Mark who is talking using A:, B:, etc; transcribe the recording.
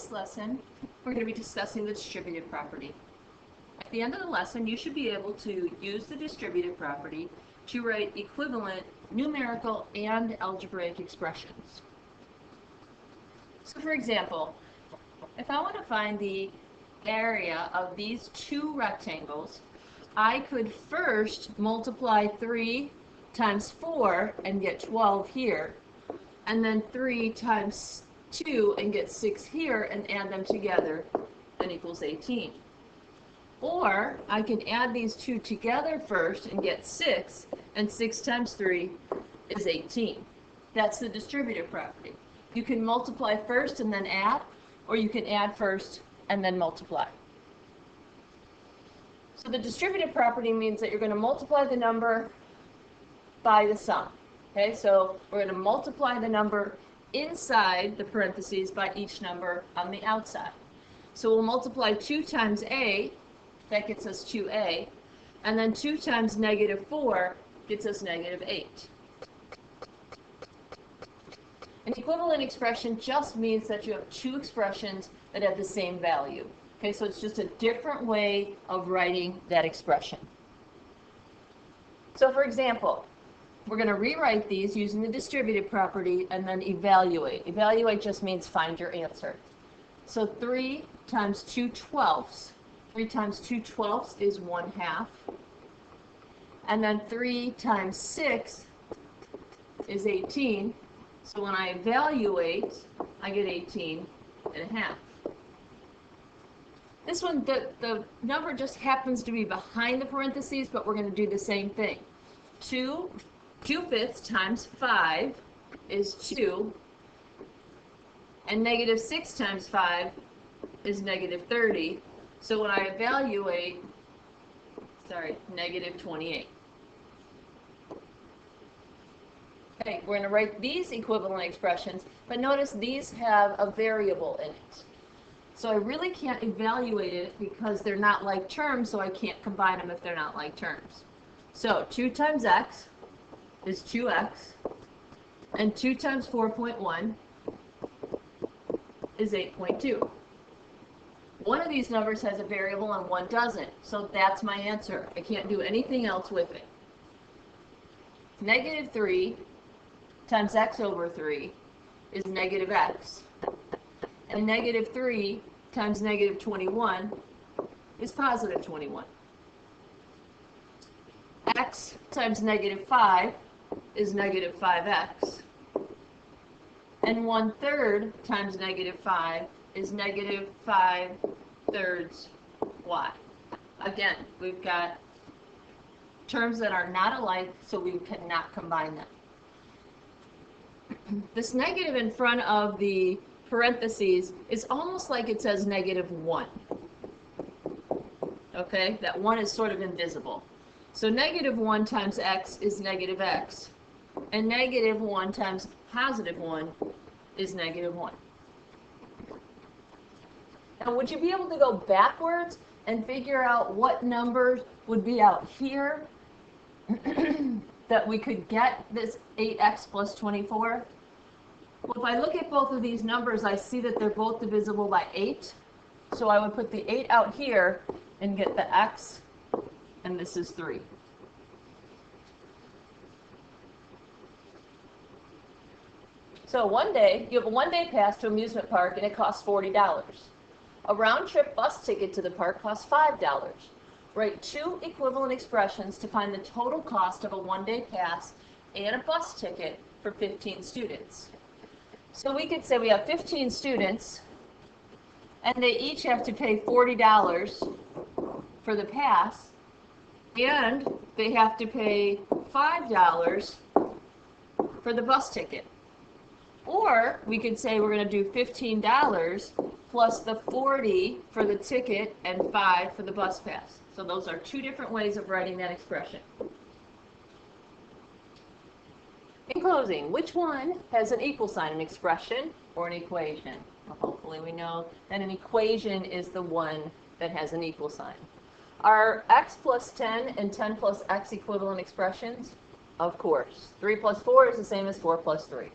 A: this lesson, we're going to be discussing the distributive property. At the end of the lesson, you should be able to use the distributive property to write equivalent numerical and algebraic expressions. So for example, if I want to find the area of these two rectangles, I could first multiply 3 times 4 and get 12 here, and then 3 times 2 and get 6 here and add them together and equals 18. Or I can add these two together first and get 6, and 6 times 3 is 18. That's the distributive property. You can multiply first and then add, or you can add first and then multiply. So the distributive property means that you're going to multiply the number by the sum. Okay, so we're going to multiply the number inside the parentheses by each number on the outside. So we'll multiply 2 times a, that gets us 2a, and then 2 times -4 gets us -8. An equivalent expression just means that you have two expressions that have the same value. Okay, so it's just a different way of writing that expression. So for example, we're going to rewrite these using the distributive property and then evaluate. Evaluate just means find your answer. So 3 times 2/12. 3 times 2/12 is 1/2. And then 3 times 6 is 18. So when I evaluate, I get 18.5. This one, the number just happens to be behind the parentheses, but we're going to do the same thing. 2/5 times 5 is 2, and -6 times 5 is -30. So when I evaluate, -28. Okay, we're going to write these equivalent expressions, but notice these have a variable in it. So I really can't evaluate it because they're not like terms, so I can't combine them if they're not like terms. So 2 times x is 2x, and 2 times 4.1 is 8.2. One of these numbers has a variable and one doesn't, so that's my answer. I can't do anything else with it. -3 times x over 3 is -x, and -3 times -21 is +21. X times -5 is -5x, and 1/3 times -5 is -5/3 y. Again, we've got terms that are not alike, so we cannot combine them. This negative in front of the parentheses is almost like it says -1. Okay, that 1 is sort of invisible. So -1 times x is -x, and -1 times +1 is -1. Now, would you be able to go backwards and figure out what numbers would be out here that we could get this 8x plus 24? Well, if I look at both of these numbers, I see that they're both divisible by 8. So I would put the 8 out here and get the x, and this is 3. So one day, you have a one-day pass to amusement park, and it costs $40. A round-trip bus ticket to the park costs $5. Write two equivalent expressions to find the total cost of a one-day pass and a bus ticket for 15 students. So we could say we have 15 students, and they each have to pay $40 for the pass, and they have to pay $5 for the bus ticket. Or we could say we're going to do $15 plus the 40 for the ticket and 5 for the bus pass. So those are two different ways of writing that expression. In closing, which one has an equal sign, an expression or an equation? Well, hopefully we know that an equation is the one that has an equal sign. Are x plus 10 and 10 plus x equivalent expressions? Of course. 3 plus 4 is the same as 4 plus 3.